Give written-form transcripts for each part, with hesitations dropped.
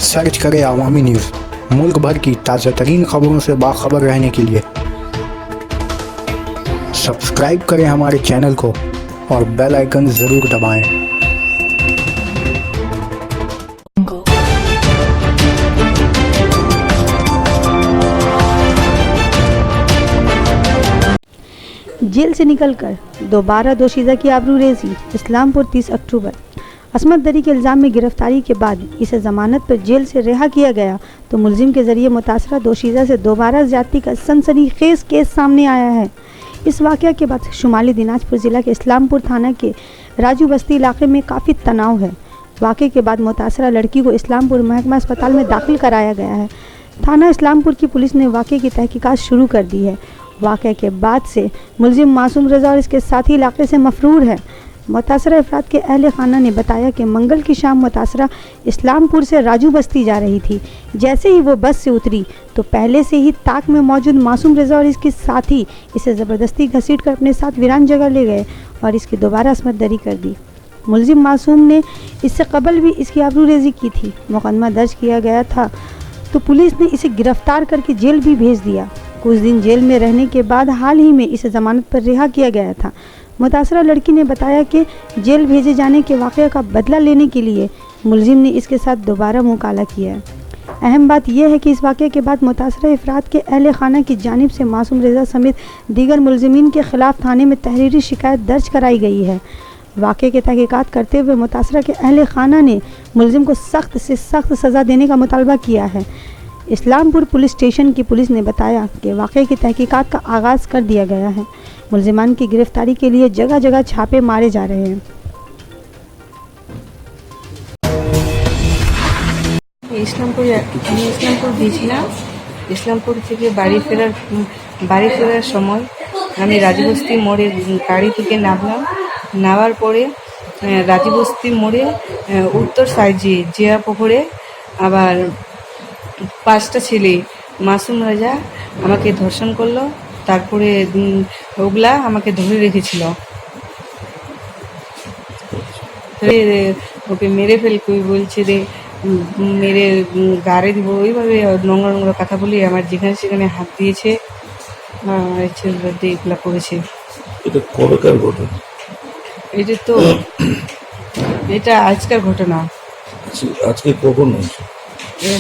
Search करें अवामी news. मुल्क भर की ताज़ा तरीन खबरों से बाखबर रहने के लिए सब्सक्राइब करें हमारे चैनल को और बेल आइकन ज़रूर दबाएं। जेल से निकलकर दोबारा दोशीज़ा की आबरूरेज़ी। इस्लामपुर 30 अक्टूबर। असमत दरी के इल्ज़ाम में गिरफ्तारी के बाद इसे ज़मानत पर जेल से रिहा किया गया तो मुलजिम के ज़रिए मुतासरा दोशीज़ा से दोबारा ज़्यादती का सनसनीखेज़ केस सामने आया है। इस वाक़या के बाद शुमाली दिनाजपुर ज़िला के इस्लामपुर थाना के राजू बस्ती इलाके में काफ़ी तनाव है। वाक़े के बाद मुतासरा लड़की को इस्लामपुर महकमा अस्पताल में दाखिल कराया गया है। थाना इस्लामपुर की पुलिस ने वाक़े की तहकीकात शुरू कर दी है। वाक़े के बाद से मुलजिम मासूम रज़ा और इसके साथी इलाके से मफरूर है। मुतासरा अफराद के अहल खाना ने बताया कि मंगल की शाम मुतासरा इस्लामपुर से राजू बस्ती जा रही थी। जैसे ही वो बस से उतरी तो पहले से ही ताक में मौजूद मासूम रज़ा और इसके साथी इसे ज़बरदस्ती घसीट कर अपने साथ वीरान जगह ले गए और इसकी दोबारा असमत दरी कर दी। मुलजिम मासूम ने इससे कबल भी इसकी आबरूरेज़ी की थी। मुकदमा दर्ज किया गया था तो पुलिस ने इसे गिरफ्तार करके जेल भी भेज दिया। कुछ दिन जेल में रहने के बाद हाल ही में इसे ज़मानत पर रिहा किया गया था। मुतासरा लड़की ने बताया कि जेल भेजे जाने के वाक़या का बदला लेने के लिए मुलजिम ने इसके साथ दोबारा मुकाला किया है। अहम बात यह है कि इस वाक़े के बाद मुतासरा अफराद के अहल खाना की जानिब से मासूम रज़ा समेत दीगर मुलजिमीन के ख़िलाफ़ थाने में तहरीरी शिकायत दर्ज कराई गई है। वाक़े की तहकीकात करते हुए मुतासरा के अहल खाना ने मुलजिम को सख्त से सख्त सज़ा देने का मुतालबा किया है। इस्लामपुर पुलिस स्टेशन की पुलिस ने बताया कि वाक़े की तहकीकात का आगाज़ कर दिया गया है। मुलजिमान की गिरफ्तारी के लिए जगह जगह छापे मारे जा रहे हैं। ইসলামপুর গিয়েছিলাম। ইসলামপুর থেকে বাড়ি ফেরার সময় আমি রাজবস্তি মোড়ে গাড়ি থেকে নামার পরে রাজবস্তি মোড়ে উত্তর সাইডে জিয়া পুকুরে আবার 5টা ছেলে মাসুম রাজা আমাকে ধর্ষণ করলো। তারপরে ওগুলা আমাকে ধরে রেখেছিল, ওকে মেরে ফেলবে বলছে রে, মেরে গাড়ে দিব, ওইভাবে নোংরা নোংরা কথা বলি আমার যেখানে সেখানে হাত দিয়েছে, এগুলা করেছে। এটা কবেকার ঘটনা? এটা আজকের ঘটনা। আজকে কখন হয়েছে?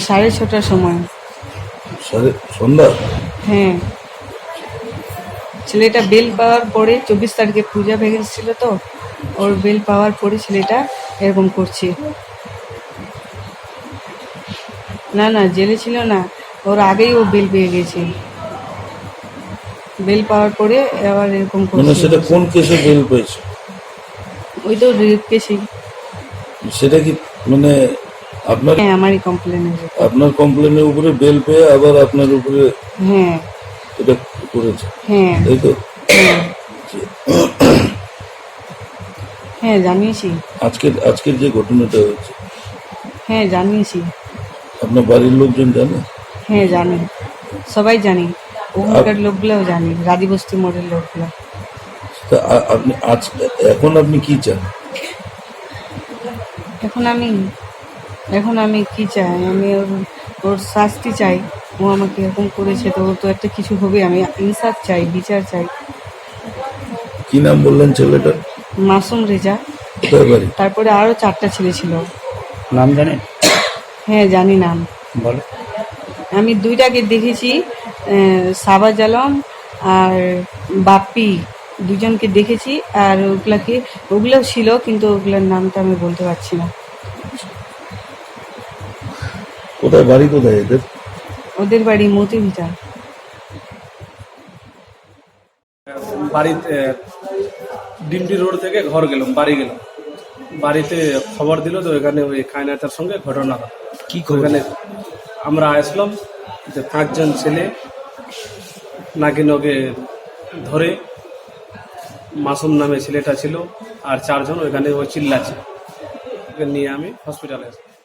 6:30টার সময়। সন্ধ্যা? হ্যাঁ, ছেলেটা বেল পাওয়ার পরে 24 তারিখে পূজা ভ্যাকেন্সি ছিল তো, ওর বেল পাওয়ার পরে ছেলেটা এরকম করছে। না জেলে ছিল না, ওর আগেই ও বেল পেয়ে গেছে। বেল পাওয়ার পরে আবার এরকম করছে। সেটা কোন কেসে বেল পেয়েছে? ওই তো রেপ কেসে। সেটা কি মানে আপনার? হ্যাঁ, আমারই কমপ্লেনে। আপনার কমপ্লেনের উপরে বেল পেয়ে আবার আপনার উপরে? হ্যাঁ, এটা করেছে। হ্যাঁ, এই তো। হ্যাঁ জানিয়েছি। আজকের যে ঘটনাটা হয়েছে? হ্যাঁ জানিয়েছি। আপনার বাড়ির লোকজন জানে? হ্যাঁ জানে, সবাই জানি, ওখানকার লোকগুলোও জানি, রাজবস্তি মোড়ের লোকগুলো। তা আপনি এখন আপনি কি চান? এখন আমি কি চাই? আমি ওর শাস্তি চাই। ও আমাকে এরকম করেছে তো ওর তো একটা কিছু হবে। আমি ইনসাফ চাই, বিচার চাই। কি নাম বললেন ছেলেটার? মাসুম রেজা। কোথায় বাড়ি? তারপরে আরো 4টা ছেলে ছিল। नाम जाने? হ্যাঁ জানি নাম। बोलो। আমি 2টাকে দেখেছি, সাবাজ আলম আর বাপ্পি, 2জনকে দেখেছি। আর ওগুলোও ছিল কিন্তু ওগুলোর নামটা আমি বলতে পারছি না। কোথায় বাড়ি? কোথায় ওদের বাড়ি মতিভিটা। বাড়িতে ডিমটি রোড থেকে বাড়ি গেলাম। বাড়িতে খবর দিল তো এখানে ওই খায়নাটার সঙ্গে ঘটনা হয়। কি ওখানে আমরা আসলাম যে 5জন ছেলে নাকি নগে ধরে, মাসুম নামে ছেলেটা ছিল আর 4জন ওইখানে ওই চিল্লাচ্ছে, নিয়ে আমি হসপিটালে আসলাম।